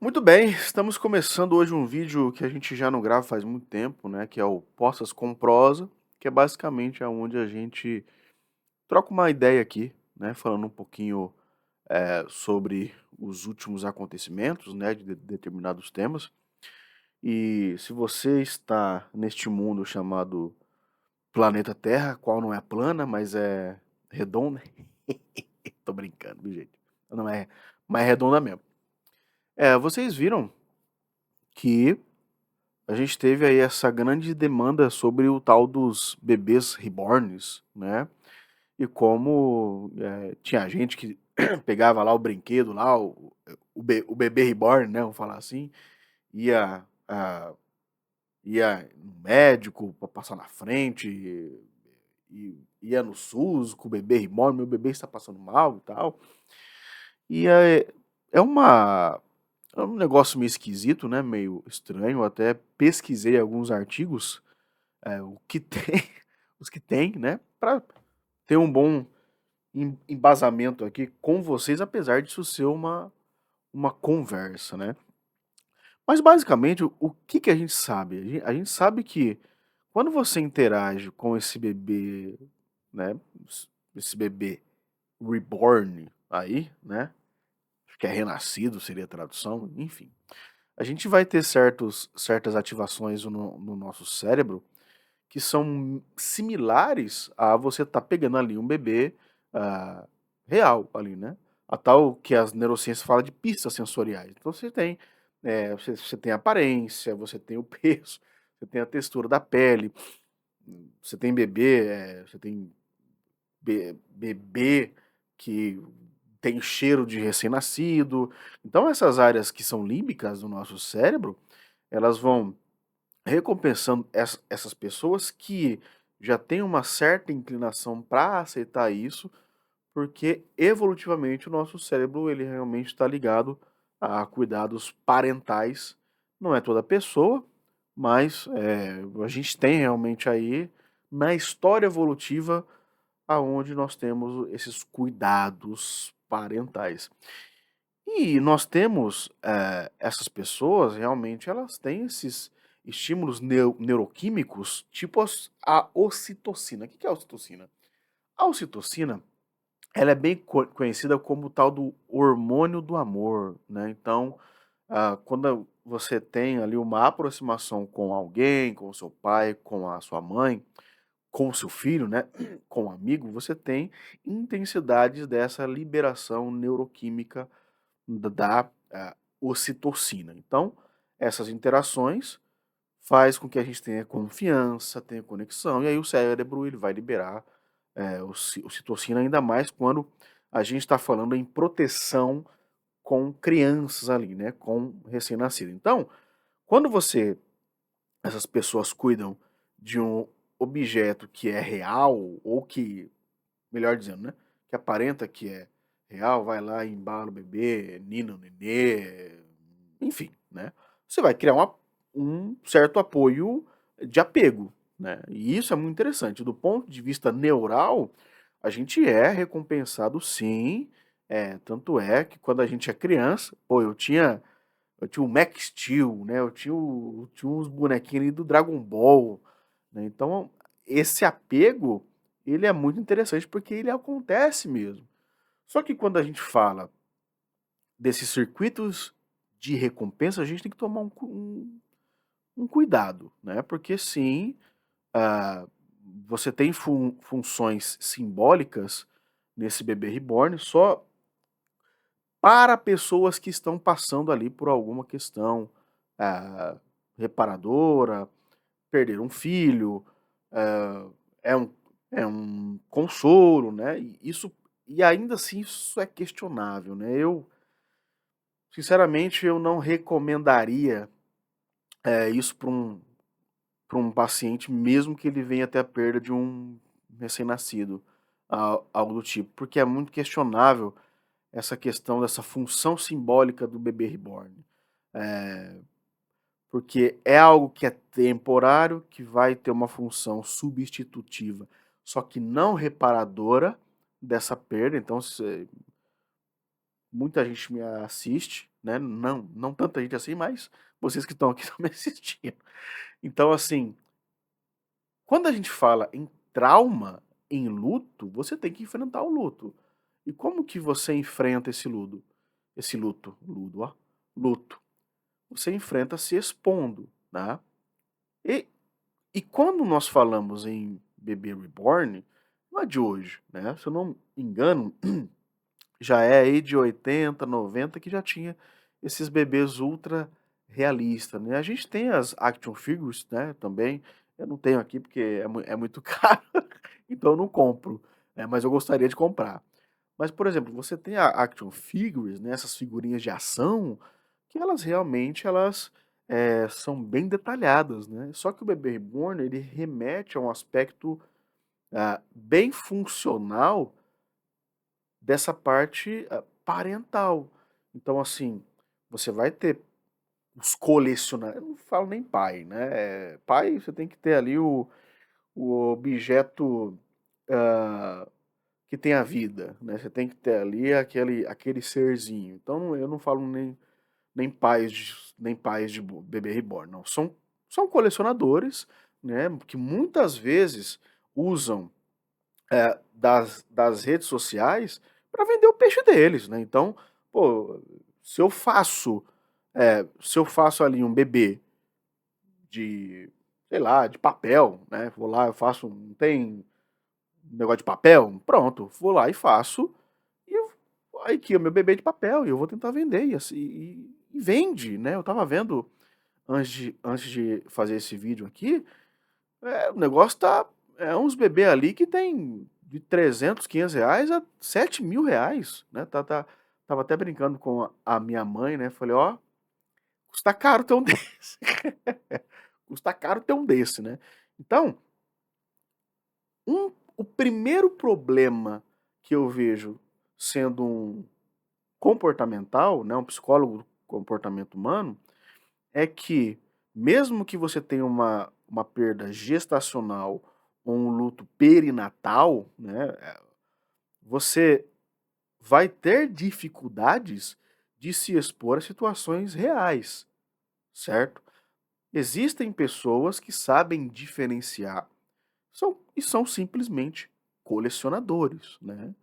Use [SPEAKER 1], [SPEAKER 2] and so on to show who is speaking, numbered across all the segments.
[SPEAKER 1] Muito bem, estamos começando hoje um vídeo que a gente já não grava faz muito tempo, né? Que é o Poças com Prosa, que é basicamente aonde a gente troca uma ideia aqui, né? Falando um pouquinho sobre os últimos acontecimentos, né? De determinados temas. E se você está neste mundo chamado planeta Terra, qual não é plana, mas é redonda. Tô brincando, viu, gente? Não é, mas é redonda mesmo. Vocês viram que a gente teve aí essa grande demanda sobre o tal dos bebês reborns, né? E como tinha gente que pegava lá o brinquedo lá, o bebê reborn, né? Vamos falar assim, ia, ia no médico para passar na frente, e ia no SUS com o bebê reborn, meu bebê está passando mal e tal. E é uma é um negócio meio esquisito, né? Meio estranho. Eu até pesquisei alguns artigos o que tem, os que tem, né, para ter um bom embasamento aqui com vocês, apesar disso ser uma conversa, né. Mas basicamente o que que a gente sabe? A gente sabe que quando você interage com esse bebê, né, esse bebê reborn aí, né, acho que é renascido seria a tradução, enfim. A gente vai ter certas ativações no nosso cérebro que são similares a você estar pegando ali um bebê, ah, real ali, né. A tal que as neurociências fala de pistas sensoriais. Então você tem, você tem a aparência, você tem o peso, você tem a textura da pele, você tem bebê, você tem bebê que tem cheiro de recém-nascido. Então essas áreas que são límbicas do nosso cérebro, elas vão recompensando essas pessoas que já têm uma certa inclinação para aceitar isso, porque evolutivamente o nosso cérebro ele realmente está ligado a cuidados parentais. Não é toda pessoa, mas a gente tem realmente aí na história evolutiva aonde nós temos esses cuidados parentais. E nós temos, essas pessoas realmente elas têm esses estímulos neuroquímicos, tipo a ocitocina. O que que é a ocitocina? A ocitocina, ela é bem conhecida como o tal do hormônio do amor, né. Então, quando você tem ali uma aproximação com alguém, com o seu pai, com a sua mãe, com o seu filho, né, com um amigo, você tem intensidades dessa liberação neuroquímica da ocitocina. Então, essas interações faz com que a gente tenha confiança, tenha conexão, e aí o cérebro ele vai liberar ocitocina, ainda mais quando a gente está falando em proteção com crianças ali, né, com recém-nascido. Então, quando essas pessoas cuidam de um objeto que é real, ou que, melhor dizendo, né, que aparenta que é real, vai lá e embala o bebê, nina o nenê, enfim, né. Você vai criar um certo apoio de apego, né, e isso é muito interessante. Do ponto de vista neural, a gente é recompensado sim, tanto é que quando a gente é criança, pô, eu tinha o Max Steel, né, eu tinha uns bonequinhos ali do Dragon Ball, né, então esse apego, ele é muito interessante porque ele acontece mesmo. Só que quando a gente fala desses circuitos de recompensa, a gente tem que tomar um cuidado, né, porque sim, ah, você tem funções simbólicas nesse bebê reborn só para pessoas que estão passando ali por alguma questão, ah, reparadora, perder um filho, é um é um consolo, né, e ainda assim isso é questionável, né. Sinceramente, eu não recomendaria, isso para um paciente, mesmo que ele venha até a perda de um recém-nascido, algo do tipo, porque é muito questionável essa questão dessa função simbólica do bebê reborn. Eh, Porque é algo que é temporário, que vai ter uma função substitutiva, só que não reparadora dessa perda. Então, muita gente me assiste, né, não tanta gente assim, mas vocês que estão aqui estão me assistindo. Então assim, quando a gente fala em trauma, em luto, você tem que enfrentar o luto. E como que você enfrenta esse luto, ó, luto? Você enfrenta se expondo, né. E e quando nós falamos em bebê reborn, não é de hoje, né, se eu não me engano, já é aí de 80, 90 que já tinha esses bebês ultra realista, né. A gente tem as action figures, né, também, eu não tenho aqui porque é muito caro, então eu não compro, né, mas eu gostaria de comprar. Mas, por exemplo, você tem a action figures, né, essas figurinhas de ação, que elas realmente são bem detalhadas, né. Só que o bebê reborn ele remete a um aspecto, bem funcional dessa parte, parental. Então, assim, você vai ter os eu não falo nem pai, né, pai você tem que ter ali o objeto, hã, que tem a vida, né, você tem que ter ali aquele serzinho. Então eu não falo nem pais de bebê reborn, não, são colecionadores, né, que muitas vezes usam das redes sociais para vender o peixe deles, né. Então, pô, se eu faço, se eu faço ali um bebê de, sei lá, de papel, né, vou lá, eu faço não tem um negócio de papel? Pronto, vou lá e faço, e eu aqui é o meu bebê de papel e eu vou tentar vender e assim e vende, né. Eu estava vendo antes de fazer esse vídeo aqui, o negócio tá uns bebê ali que tem de 300, R$ 500 a R$ 7.000, né, estava até brincando com a minha mãe, né, falei: "Ó, custa caro ter um desse". Custa caro ter um desse, né. Então, o primeiro problema que eu vejo sendo um comportamental, né, um psicólogo do comportamento humano, é que mesmo que você tenha uma perda gestacional ou um luto perinatal, né, você vai ter dificuldades de se expor a situações reais, certo? Existem pessoas que sabem diferenciar, são simplesmente colecionadores, né?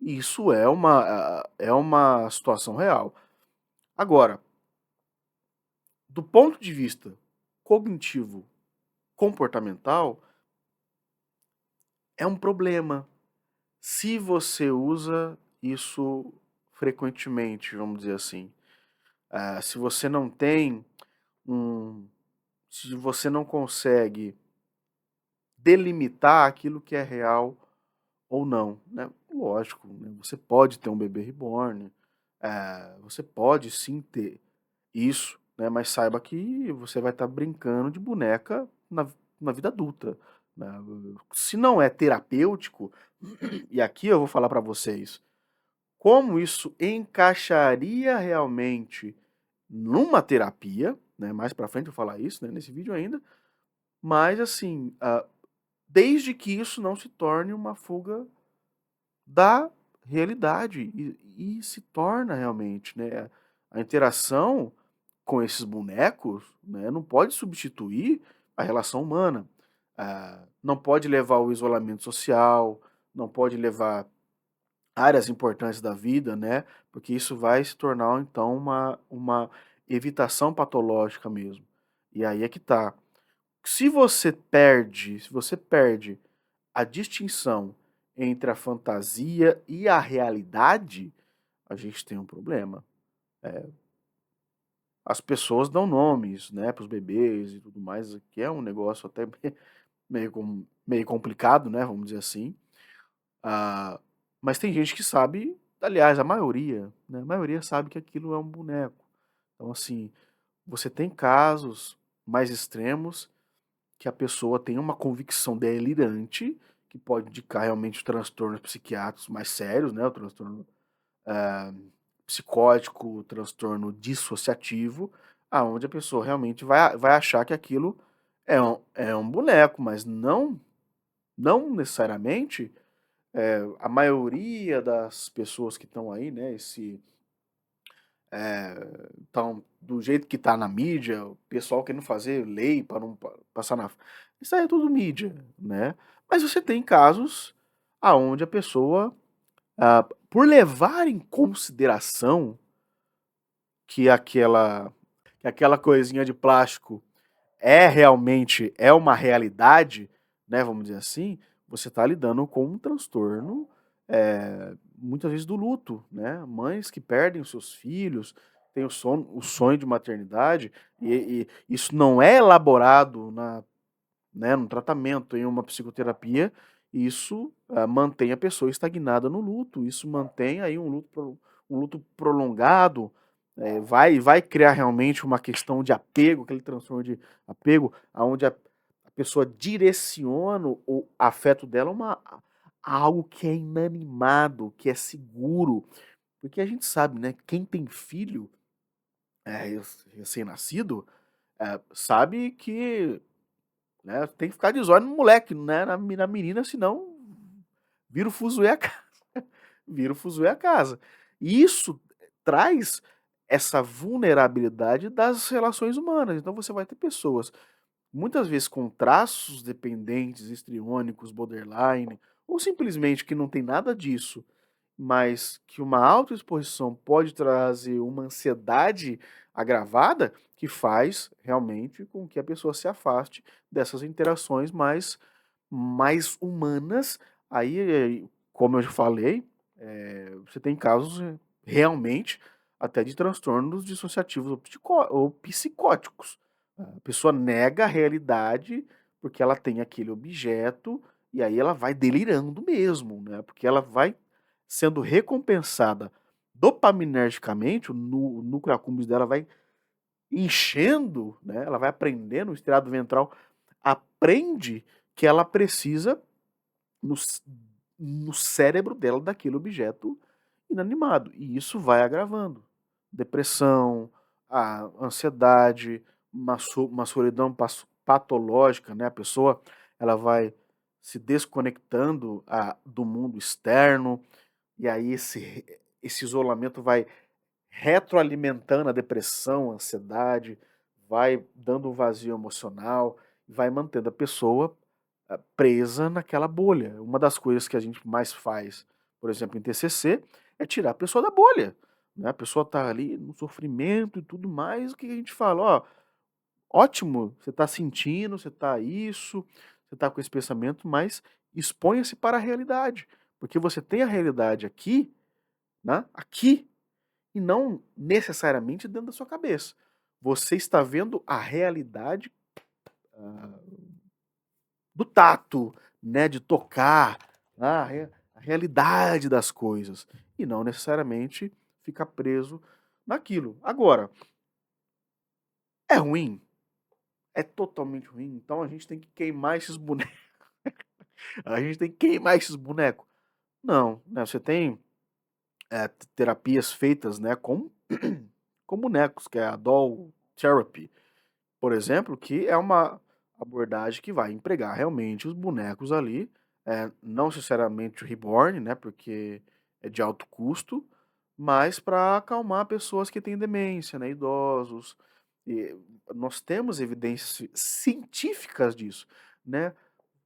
[SPEAKER 1] E isso é uma situação real. Agora, do ponto de vista cognitivo comportamental, é um problema. Se você usa isso frequentemente, vamos dizer assim, se você não tem um se você não consegue delimitar aquilo que é real ou não, né. Lógico, né, você pode ter um bebê reborn, você pode sim ter isso, né, mas saiba que você vai estar brincando de boneca na vida adulta, né. Se não é terapêutico, e aqui eu vou falar para vocês como isso encaixaria realmente numa terapia, né, mais pra frente eu vou falar isso, né, nesse vídeo ainda, mas assim, desde que isso não se torne uma fuga da realidade e se torna realmente, né, a interação com esses bonecos, né, não pode substituir a relação humana, não pode levar ao isolamento social, não pode levar áreas importantes da vida, né, porque isso vai se tornar então uma evitação patológica mesmo. E aí é que tá, se você perde a distinção entre a fantasia e a realidade, a gente tem um problema. As pessoas dão nomes, né, para os bebês e tudo mais, que é um negócio até meio complicado, né, vamos dizer assim. Ah, mas tem gente que sabe, aliás, a maioria, né, a maioria sabe que aquilo é um boneco. Então, assim, você tem casos mais extremos que a pessoa tem uma convicção delirante, que pode indicar realmente transtornos psiquiátricos mais sérios, né, o transtorno, eh, psicótico, o transtorno dissociativo, aonde a pessoa realmente vai achar que aquilo é um boneco, mas não necessariamente, a maioria das pessoas que estão aí, né, Então, do jeito que tá na mídia, o pessoal querendo fazer lei para não passar na. Isso aí é tudo mídia, né? Mas você tem casos aonde a pessoa, por levar em consideração que aquela coisinha de plástico realmente é uma realidade, né, vamos dizer assim, você está lidando com um transtorno, muitas vezes do luto, né? Mães que perdem os seus filhos, têm o sonho de maternidade, e isso não é elaborado né, no tratamento, em uma psicoterapia, isso mantém a pessoa estagnada no luto, isso mantém aí um luto prolongado, vai criar realmente uma questão de apego, aquele transtorno de apego, onde a pessoa direciona o afeto dela a algo que é inanimado, que é seguro, porque a gente sabe, né, quem tem filho recém-nascido, sabe que, né, tem que ficar de olho no moleque, né, na menina, senão vira o fuzuê a casa. Vira o fuzuê a casa. E isso traz essa vulnerabilidade das relações humanas. Então você vai ter pessoas, muitas vezes com traços dependentes, histriônicos, borderline, ou simplesmente que não tem nada disso, mas que uma autoexposição pode trazer uma ansiedade agravada que faz realmente com que a pessoa se afaste dessas interações mais humanas. Aí, como eu já falei, você tem casos realmente até de transtornos dissociativos ou psicóticos. A pessoa nega a realidade porque ela tem aquele objeto e aí ela vai delirando mesmo, né? Porque ela vai sendo recompensada dopaminergicamente, o núcleo accumbens dela vai enchendo, né? Ela vai aprendendo, o estriado ventral aprende que ela precisa no, no cérebro dela daquele objeto inanimado. E isso vai agravando. Depressão, a ansiedade, uma solidão patológica, né? A pessoa ela vai se desconectando do mundo externo, e aí esse isolamento vai retroalimentando a depressão, a ansiedade, vai dando um vazio emocional, vai mantendo a pessoa presa naquela bolha. Uma das coisas que a gente mais faz, por exemplo, em TCC, é tirar a pessoa da bolha. Né? A pessoa está ali no sofrimento e tudo mais, o que a gente fala? Ó, ótimo, você está sentindo, você está isso, você está com esse pensamento, mas exponha-se para a realidade. Porque você tem a realidade aqui, né? Aqui, e não necessariamente dentro da sua cabeça. Você está vendo a realidade ah, do tato, né, de tocar, a realidade das coisas, e não necessariamente ficar preso naquilo. Agora, é ruim? É totalmente ruim, então a gente tem que queimar esses bonecos. A gente tem que queimar esses bonecos. Não, né, você tem terapias feitas, né, com bonecos, que é a doll therapy, por exemplo, que é uma abordagem que vai empregar realmente os bonecos ali, não necessariamente o reborn, né, porque é de alto custo, mas para acalmar pessoas que têm demência, né, idosos. E nós temos evidências científicas disso, né?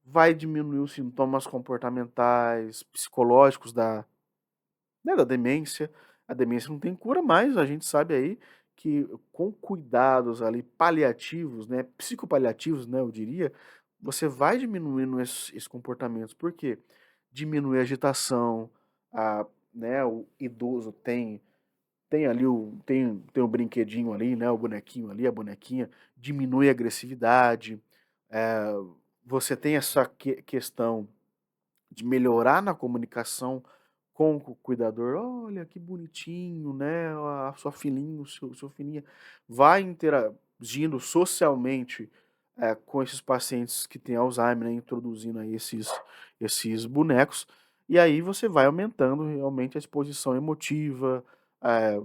[SPEAKER 1] Vai diminuir os sintomas comportamentais, psicológicos da demência. A demência não tem cura, mas a gente sabe aí que com cuidados ali paliativos, né, psicopaliativos, né, eu diria, você vai diminuindo esses comportamentos. Por quê? Diminui a agitação, né, o idoso tem ali tem o brinquedinho ali, né, o bonequinho ali, a bonequinha, diminui a agressividade, eh, você tem essa questão de melhorar na comunicação com o cuidador. Olha que bonitinho, né? A sua filhinha, o seu filhinha vai interagindo socialmente com esses pacientes que têm Alzheimer, né? Introduzindo aí esses bonecos. E aí você vai aumentando realmente a exposição emotiva,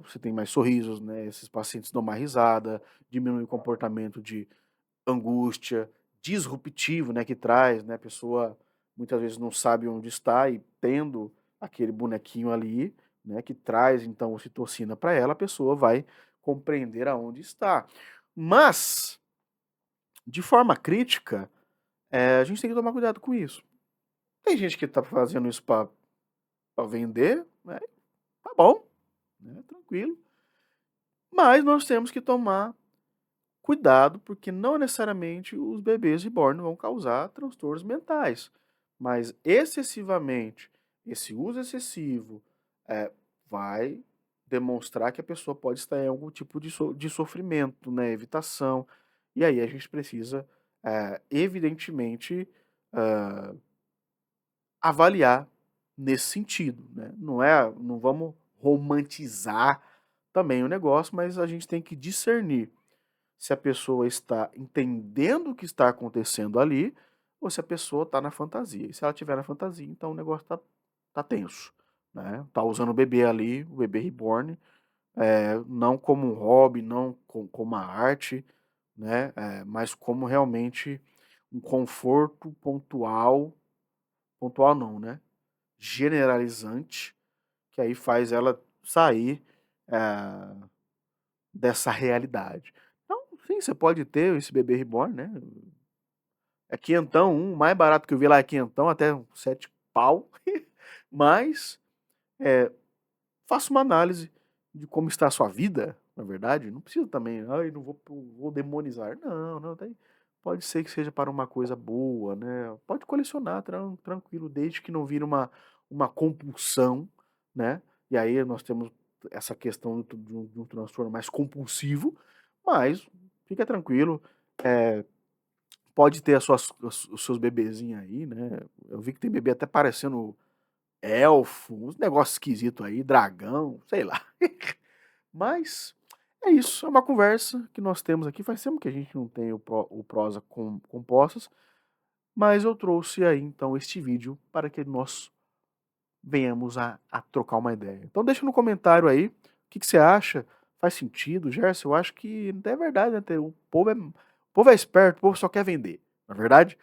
[SPEAKER 1] você tem mais sorrisos, né? Esses pacientes dão mais risada, diminui o comportamento de angústia, disruptivo, né, que traz, né, a pessoa muitas vezes não sabe onde está e tendo aquele bonequinho ali, né, que traz então ocitocina para ela, a pessoa vai compreender aonde está. Mas, de forma crítica, a gente tem que tomar cuidado com isso. Tem gente que está fazendo isso para vender, né? Tá bom, né? Tranquilo. Mas nós temos que tomar cuidado, porque não necessariamente os bebês reborn vão causar transtornos mentais. Mas excessivamente, esse uso excessivo vai demonstrar que a pessoa pode estar em algum tipo de sofrimento, né? Evitação. E aí a gente precisa, evidentemente, avaliar nesse sentido, né? Não vamos romantizar também o negócio, mas a gente tem que discernir se a pessoa está entendendo o que está acontecendo ali ou se a pessoa está na fantasia. E se ela estiver na fantasia, então o negócio tá tenso, né? Tá usando o bebê ali, o bebê reborn, não como um hobby, não como uma arte, né? Mas como realmente um conforto pontual, pontual não, né? Generalizante, que aí faz ela sair dessa realidade. Então, sim, você pode ter esse bebê reborn, né? É quinhentão, o mais barato que eu vi lá é quinhentão, até 7 pau. Mas faça uma análise de como está a sua vida, na verdade. Não precisa também, ai, não vou demonizar. Não, não, daí pode ser que seja para uma coisa boa, né? Pode colecionar, tranquilo, desde que não vire uma compulsão, né? E aí nós temos essa questão de um transtorno mais compulsivo, mas fica tranquilo, pode ter os seus bebezinhos aí, né? Eu vi que tem bebê até parecendo elfo, uns negócios esquisitos aí, dragão, sei lá. Mas é isso, é uma conversa que nós temos aqui. Faz tempo que a gente não tem o prosa compostos, mas eu trouxe aí então este vídeo para que nós venhamos a trocar uma ideia. Então deixa no comentário aí o que você acha. Faz sentido, Gerson? Eu acho que é verdade, né? O povo é esperto, o povo só quer vender, não é verdade?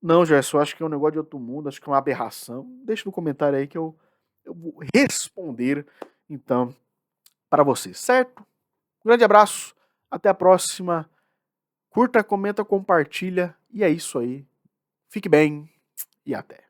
[SPEAKER 1] Não, Gerson, eu acho que é um negócio de outro mundo, acho que é uma aberração. Deixa no comentário aí que eu vou responder, então, para você, certo? Um grande abraço, até a próxima. Curta, comenta, compartilha, e é isso aí. Fique bem e até.